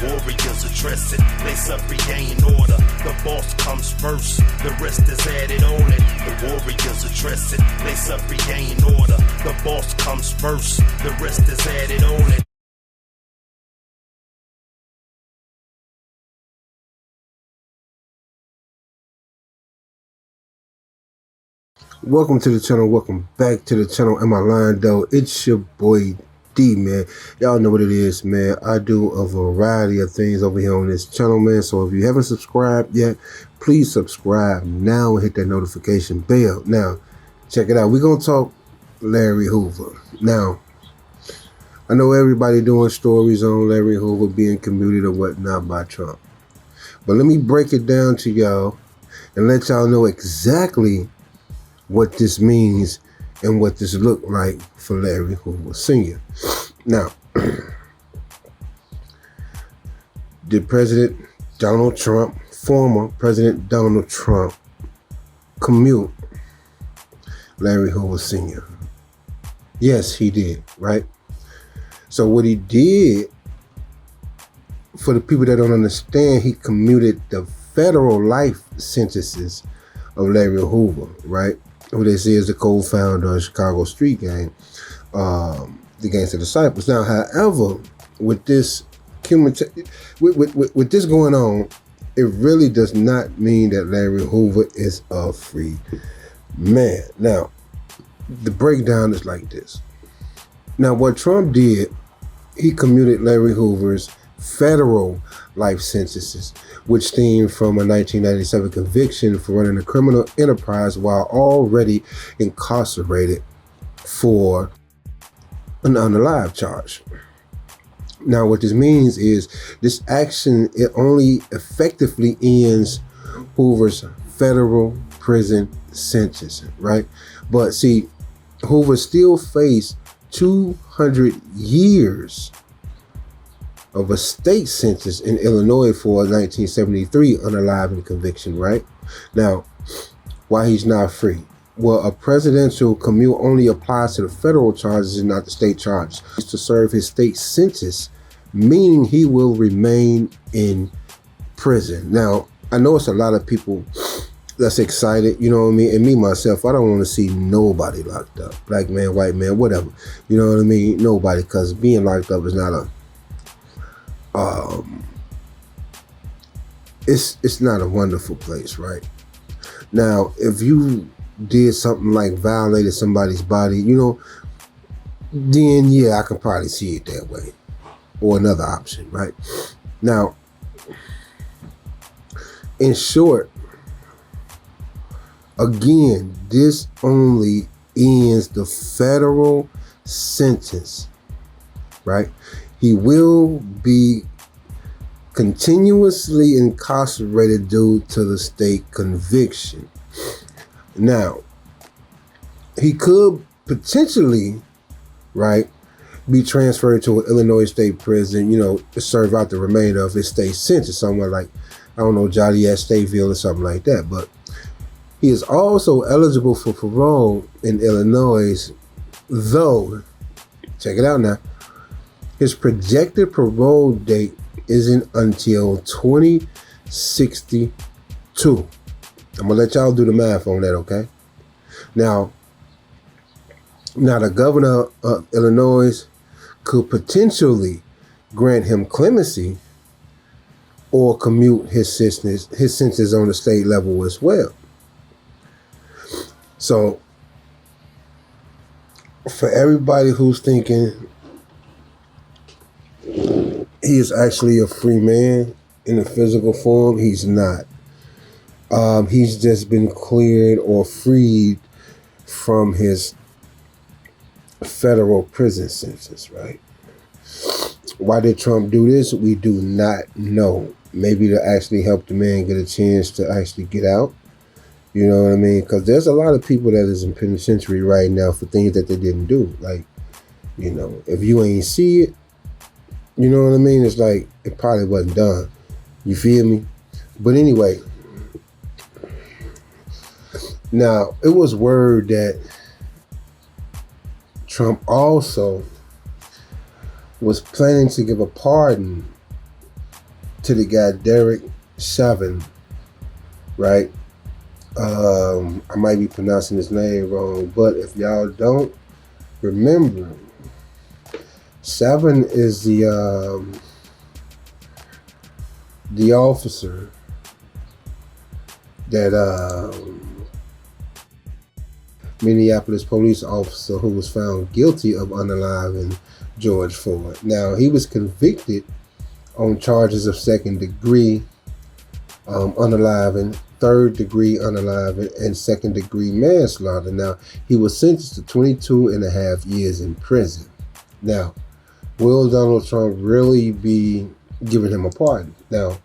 warriors are dressing, lace up, regain order. The boss comes first, the rest is added on it. The warriors are dressing, lace up, regain order. The boss comes first, the rest is added on it. Welcome to the channel. Welcome back to the channel. Am I lying though? It's your boy D, man. Y'all know what it is, man. I do a variety of things over here on this channel, man. So if you haven't subscribed yet, please subscribe now and hit that notification bell. Now, check it out. We're going to talk Larry Hoover. Now, I know everybody doing stories on Larry Hoover being commuted or whatnot by Trump. But let me break it down to y'all and let y'all know exactly what this means and what this looked like for Larry Hoover Sr. Now, did President Donald Trump, former President Donald Trump, commute Larry Hoover Sr.? Yes, he did, right? So what he did, for the people that don't understand, he commuted the federal life sentences of Larry Hoover, right? Who they say is the co-founder of Chicago street gang, the Gangster Disciples. Now, however, with this with this going on, it really does not mean that Larry Hoover is a free man. Now, the breakdown is like this. Now, what Trump did, he commuted Larry Hoover's federal life sentences, which stemmed from a 1997 conviction for running a criminal enterprise while already incarcerated for an unalive charge. Now, what this means is this action, it only effectively ends Hoover's federal prison sentence, right? But see, Hoover still faced 200 years of a state sentence in Illinois for a 1973 unalive conviction, right? Now, why he's not free? Well, a presidential commute only applies to the federal charges and not the state charges. He's to serve his state sentence, meaning he will remain in prison. Now, I know it's a lot of people that's excited, you know what I mean? And me, myself, I don't want to see nobody locked up. Black man, white man, whatever. You know what I mean? Nobody, because being locked up is not a it's not a wonderful place, right? Now, if you did something like violated somebody's body, you know, then yeah, I can probably see it that way. Or another option, right? Now, in short, again, this only ends the federal sentence, right? He will be continuously incarcerated due to the state conviction. Now, he could potentially, right, be transferred to an Illinois state prison, you know, to serve out the remainder of his state sentence somewhere like, I don't know, Joliet, Stateville or something like that. But he is also eligible for parole in Illinois, though, check it out now, his projected parole date isn't until 2062. I'm gonna let y'all do the math on that, okay? Now the governor of Illinois could potentially grant him clemency or commute his sentence on the state level as well. So for everybody who's thinking he is actually a free man in a physical form, he's not. He's just been cleared or freed from his federal prison sentence, right? Why did Trump do this? We do not know. Maybe to actually help the man get a chance to actually get out. You know what I mean? Because there's a lot of people that is in penitentiary right now for things that they didn't do. Like, you know, if you ain't see it, you know what I mean? It's like, it probably wasn't done. You feel me? But anyway, now, it was word that Trump also was planning to give a pardon to the guy Derek Chauvin, right? I might be pronouncing his name wrong, but if y'all don't remember, Chauvin is the officer that Minneapolis police officer who was found guilty of unaliving George Floyd. Now, he was convicted on charges of second degree unaliving, third degree unaliving, and second degree manslaughter. Now, he was sentenced to 22 and a half years in prison. Now, will Donald Trump really be giving him a pardon? Now,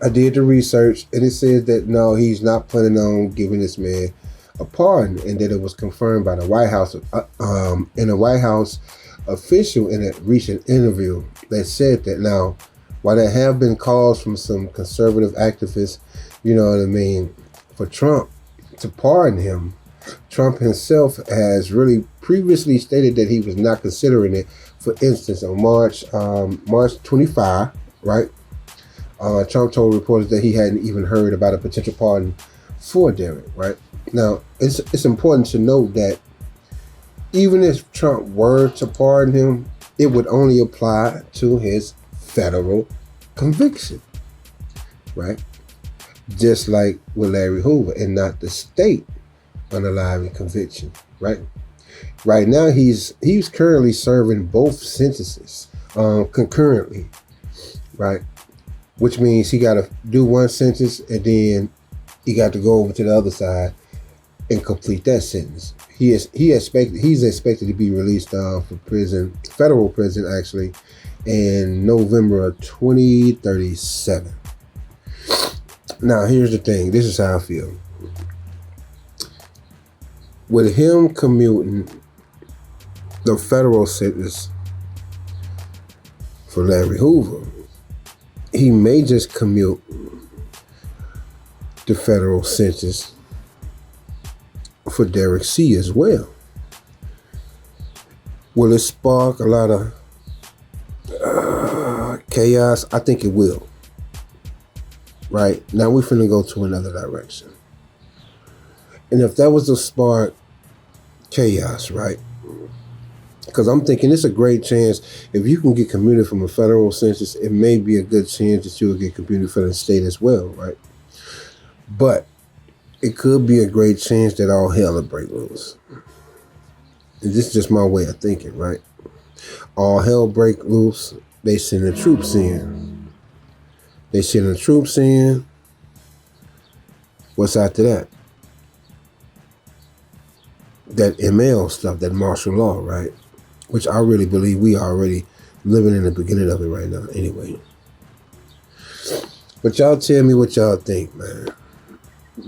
I did the research, and it says that no, he's not planning on giving this man a pardon, and that it was confirmed by the White House, in a White House official in a recent interview that said that. Now, while there have been calls from some conservative activists, you know what I mean, for Trump to pardon him, Trump himself has really previously stated that he was not considering it. For instance, on March 25, right? Trump told reporters that he hadn't even heard about a potential pardon for Derek, right? Now, it's important to note that even if Trump were to pardon him, it would only apply to his federal conviction, right? Just like with Larry Hoover, and not the state unaliving conviction, right? Right now, he's currently serving both sentences concurrently, right? Which means he got to do one sentence and then he got to go over to the other side and complete that sentence. He's expected to be released from prison, federal prison actually, in November of 2037. Now, here's the thing. This is how I feel. With him commuting the federal sentence for Larry Hoover, he may just commute the federal sentence for Derek C. as well. Will it spark a lot of chaos? I think it will. Right? Now we're finna go to another direction. And if that was to spark chaos, right? Because I'm thinking it's a great chance. If you can get commuted from a federal sentence, it may be a good chance that you will get commuted from the state as well, right? But it could be a great chance that all hell will break loose. And this is just my way of thinking, right? All hell break loose, they send the troops in. They send the troops in. What's after that? That ML stuff, that martial law, right? Which I really believe we are already living in the beginning of it right now anyway. But y'all tell me what y'all think, man.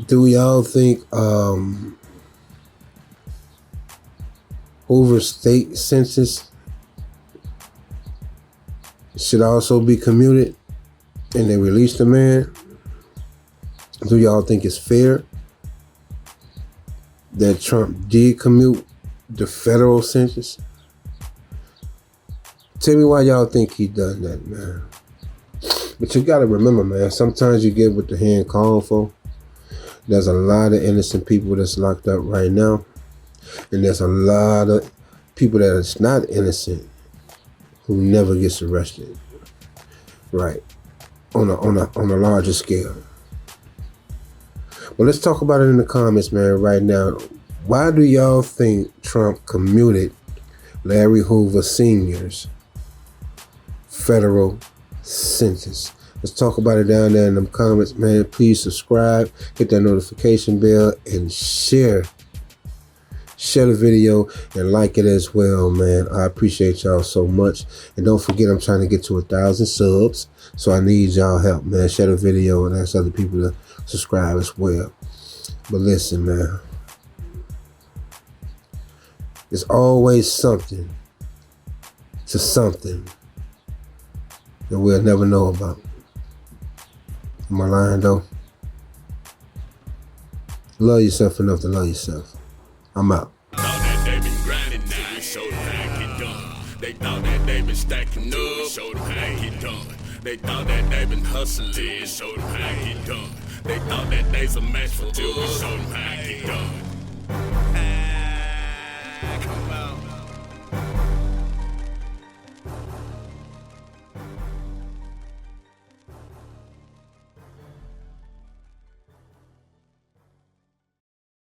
Do y'all think Hoover's state census should also be commuted and they release the man? Do y'all think it's fair that Trump did commute the federal census? Tell me why y'all think he done that, man. But you gotta remember, man, sometimes you get what the hand called for. There's a lot of innocent people that's locked up right now. And there's a lot of people that is not innocent who never gets arrested. Right. On a larger scale. Well, let's talk about it in the comments, man, right now. Why do y'all think Trump commuted Larry Hoover Sr.'s federal sentence? Let's talk about it down there in the comments, man. Please subscribe, hit that notification bell, and share the video and like it as well, man. I appreciate y'all so much. And don't forget, I'm trying to get to 1,000 subs, so I need y'all help, man. Share the video and ask other people to subscribe as well. But listen, man, there's always something to something that we'll never know about. Am I lying, though? Love yourself enough to love yourself. I'm out. That they been grinding now, show them how it get done. They thought that they been stacking up, show them how it get done. They thought that they been hustling, showed them how it get done. They thought that they's a match for two, showed them how it get done.